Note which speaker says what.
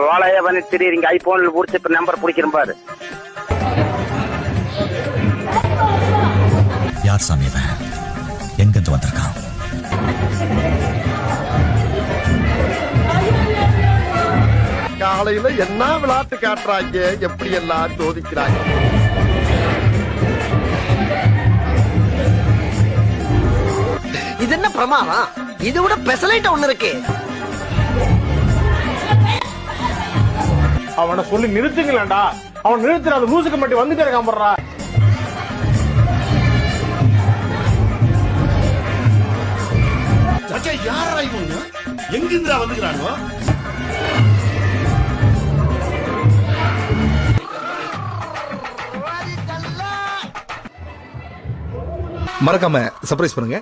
Speaker 1: வாழைய பண்ணி திடீர்ங்க ஐபோன்ல புடிச்சு இப்ப நம்பர் பிடிக்கிறேன் பாரு.
Speaker 2: யார் சாமி இவன்? எங்கிருந்து வந்திருக்கான்?
Speaker 3: காலையில என்ன விளையாட்டு காட்டுறாங்க, எப்படி எல்லாம் சோதிக்கிறாங்க.
Speaker 4: இது என்ன பிரமாதம்? இது விட பெசலைட் ஒண்ணு இருக்கு.
Speaker 5: அவனை சொல்லி நிறுத்துங்களேன்டா. அவன் நிறுத்துற அந்த மூசுக்கு மட்டும் வந்துட்டே இருக்கான் போடுறா.
Speaker 3: யாரா இவங்க? எங்கிருந்தா வந்துக்கிறானோ?
Speaker 6: மறக்காம சர்ப்ரைஸ் பண்ணுங்க.